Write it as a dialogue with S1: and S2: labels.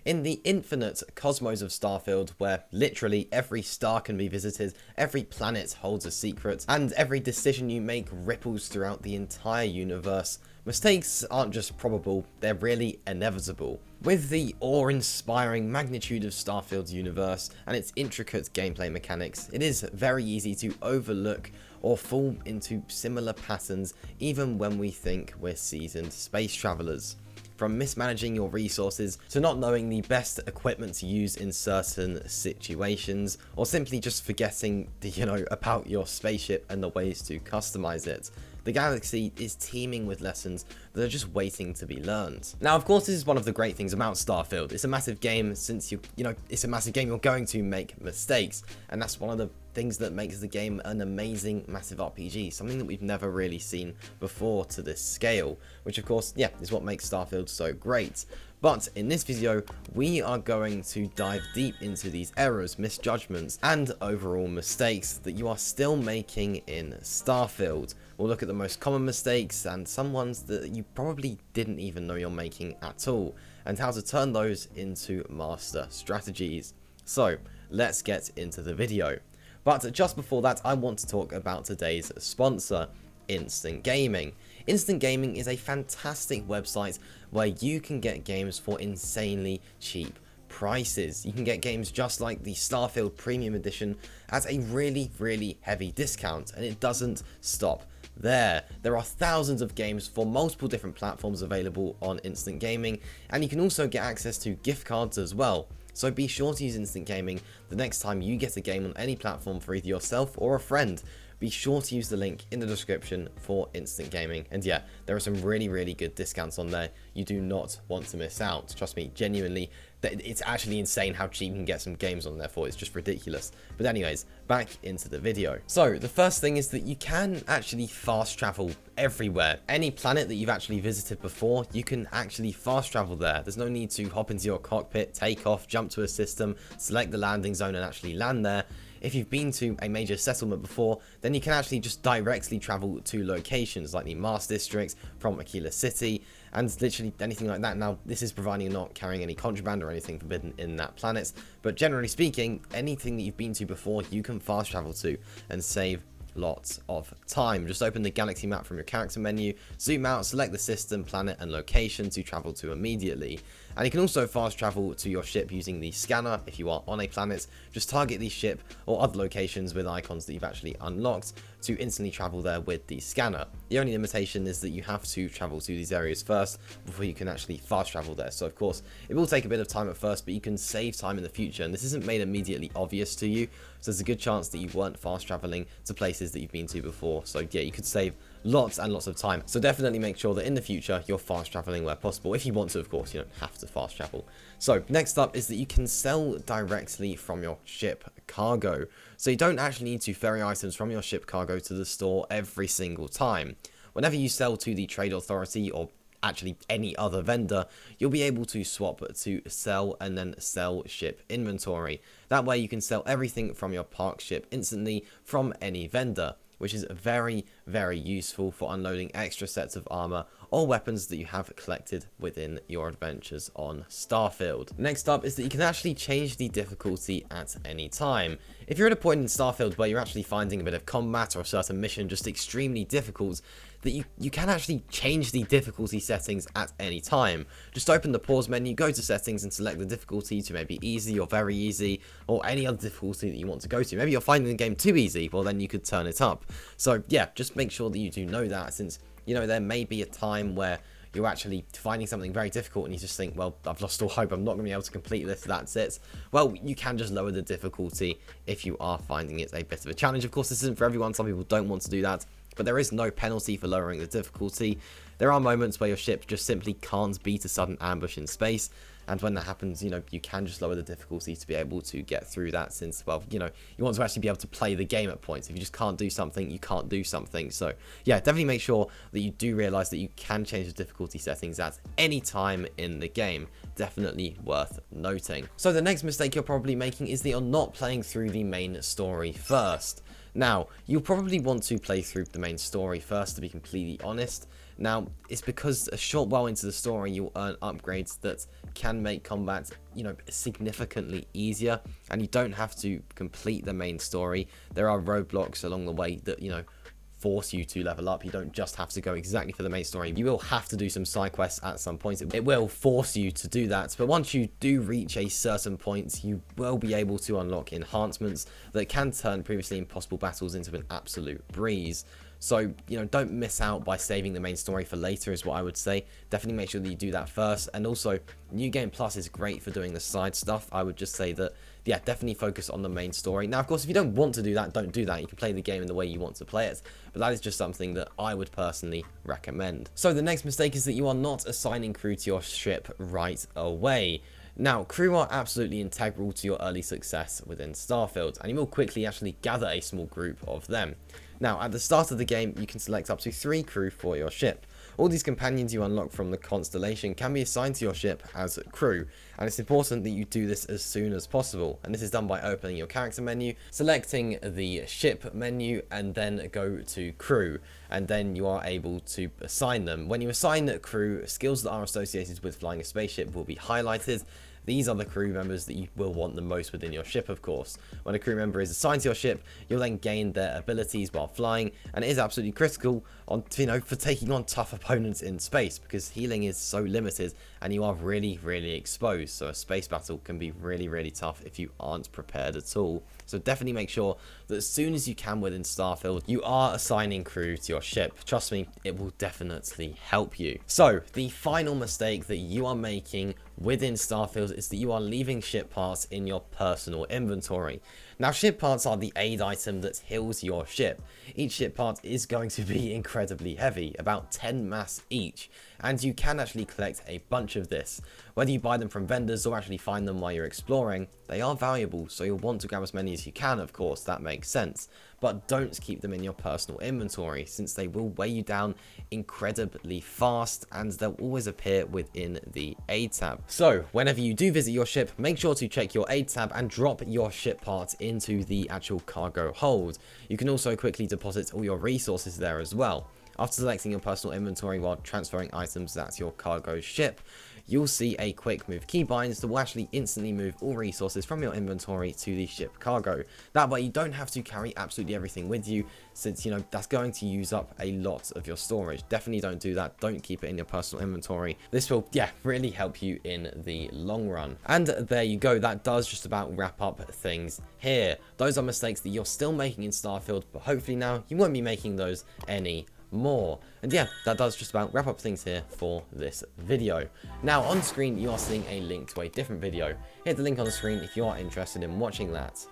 S1: In the infinite cosmos of Starfield, where literally every star can be visited, every planet holds a secret, and every decision you make ripples throughout the entire universe, mistakes aren't just probable, they're really inevitable. With the awe-inspiring magnitude of Starfield's universe and its intricate gameplay mechanics, it is very easy to overlook or fall into similar patterns even when we think we're seasoned space travelers. From mismanaging your resources to not knowing the best equipment to use in certain situations, or simply just forgetting about your spaceship and the ways to customize it. The galaxy is teeming with lessons that are just waiting to be learned. Now, of course, this is one of the great things about Starfield. It's a massive game since it's a massive game, you're going to make mistakes. And that's one of the things that makes the game an amazing, massive RPG. Something that we've never really seen before to this scale, which of course, yeah, is what makes Starfield so great. But in this video, we are going to dive deep into these errors, misjudgments, and overall mistakes that you are still making in Starfield. We'll look at the most common mistakes and some ones that you probably didn't even know you're making at all, and how to turn those into master strategies. So let's get into the video. But just before that, I want to talk about today's sponsor, Instant Gaming. Instant Gaming is a fantastic website where you can get games for insanely cheap prices. You can get games just like the Starfield Premium Edition at a really, really heavy discount, and it doesn't stop there. There are thousands of games for multiple different platforms available on Instant Gaming, and you can also get access to gift cards as well. So be sure to use Instant Gaming the next time you get a game on any platform for either yourself or a friend. Be sure to use the link in the description for Instant Gaming. And yeah, there are some really, really good discounts on there. You do not want to miss out. Trust me, genuinely, it's actually insane how cheap you can get some games on there for. It's just ridiculous. But anyways, back into the video. So the first thing is that you can actually fast travel everywhere. Any planet that you've actually visited before, you can actually fast travel there. There's no need to hop into your cockpit, take off, jump to a system, select the landing zone and actually land there. If you've been to a major settlement before, then you can actually just directly travel to locations like the Mars District from Aquila City, and literally anything like that. Now, this is providing you're not carrying any contraband or anything forbidden in that planet, but generally speaking, anything that you've been to before, you can fast travel to and save lots of time. Just open the galaxy map from your character menu, zoom out, select the system, planet and location to travel to immediately. And you can also fast travel to your ship using the scanner if you are on a planet. Just target the ship or other locations with icons that you've actually unlocked to instantly travel there with the scanner. The only limitation is that you have to travel to these areas first before you can actually fast travel there. So of course, it will take a bit of time at first, but you can save time in the future, and this isn't made immediately obvious to you. So there's a good chance that you weren't fast traveling to places that you've been to before. So yeah, you could save lots and lots of time. So definitely make sure that in the future you're fast traveling where possible. If you want to, of course, you don't have to fast travel. So next up is that you can sell directly from your ship cargo. So you don't actually need to ferry items from your ship cargo to the store every single time. Whenever you sell to the Trade Authority or actually any other vendor, you'll be able to swap to sell and then sell ship inventory. That way you can sell everything from your parked ship instantly from any vendor, which is very, very useful for unloading extra sets of armor or weapons that you have collected within your adventures on Starfield. Next up is that you can actually change the difficulty at any time. If you're at a point in Starfield where you're actually finding a bit of combat or a certain mission just extremely difficult, that you can actually change the difficulty settings at any time. Just open the pause menu, go to settings and select the difficulty to maybe easy or very easy, or any other difficulty that you want to go to. Maybe you're finding the game too easy, well then you could turn it up. So yeah, just make sure that you do know that, since there may be a time where you're actually finding something very difficult and you just think, well, I've lost all hope, I'm not going to be able to complete this, that's it. Well, you can just lower the difficulty if you are finding it a bit of a challenge. Of course, this isn't for everyone, some people don't want to do that, but there is no penalty for lowering the difficulty. There are moments where your ship just simply can't beat a sudden ambush in space, and when that happens, you can just lower the difficulty to be able to get through that, since, well, you want to actually be able to play the game at points. If you just can't do something, you can't do something. So yeah, definitely make sure that you do realize that you can change the difficulty settings at any time in the game. Definitely worth noting. So the next mistake you're probably making is that you're not playing through the main story first. Now, you'll probably want to play through the main story first, to be completely honest. Now, it's because a short while into the story, you'll earn upgrades that can make combat, significantly easier, and you don't have to complete the main story. There are roadblocks along the way that, force you to level up. You don't just have to go exactly for the main story. You will have to do some side quests at some point. It will force you to do that, but once you do reach a certain point, you will be able to unlock enhancements that can turn previously impossible battles into an absolute breeze. So, don't miss out by saving the main story for later is what I would say. Definitely make sure that you do that first. And also, New Game Plus is great for doing the side stuff. I would just say that, yeah, definitely focus on the main story. Now, of course, if you don't want to do that, don't do that. You can play the game in the way you want to play it. But that is just something that I would personally recommend. So the next mistake is that you are not assigning crew to your ship right away. Now, crew are absolutely integral to your early success within Starfield, and you will quickly actually gather a small group of them. Now, at the start of the game, you can select up to 3 crew for your ship. All these companions you unlock from the constellation can be assigned to your ship as crew, and it's important that you do this as soon as possible. And this is done by opening your character menu, selecting the ship menu, and then go to crew, and then you are able to assign them. When you assign crew, skills that are associated with flying a spaceship will be highlighted. These are the crew members that you will want the most within your ship, of course. When a crew member is assigned to your ship, you'll then gain their abilities while flying, and it is absolutely critical for taking on tough opponents in space, because healing is so limited and you are really, really exposed. So a space battle can be really, really tough if you aren't prepared at all. So definitely make sure that as soon as you can within Starfield, you are assigning crew to your ship. Trust me, it will definitely help you. So the final mistake that you are making within Starfield is that you are leaving ship parts in your personal inventory. Now, ship parts are the aid item that heals your ship. Each ship part is going to be incredibly heavy, about 10 mass each, and you can actually collect a bunch of this. Whether you buy them from vendors or actually find them while you're exploring, they are valuable, so you'll want to grab as many as you can, of course, that makes sense. But don't keep them in your personal inventory, since they will weigh you down incredibly fast, and they'll always appear within the aid tab. So whenever you do visit your ship, make sure to check your aid tab and drop your ship parts into the actual cargo hold. You can also quickly deposit all your resources there as well. After selecting your personal inventory while transferring items that's your cargo ship, you'll see a quick move keybinds that will actually instantly move all resources from your inventory to the ship cargo. That way you don't have to carry absolutely everything with you, since that's going to use up a lot of your storage. Definitely don't do that. Don't keep it in your personal inventory. This will really help you in the long run. And there you go. That does just about wrap up things here. Those are mistakes that you're still making in Starfield, but hopefully now you won't be making those any more. And yeah, that does just about wrap up things here for this video. Now on screen you are seeing a link to a different video. Hit the link on the screen if you are interested in watching that.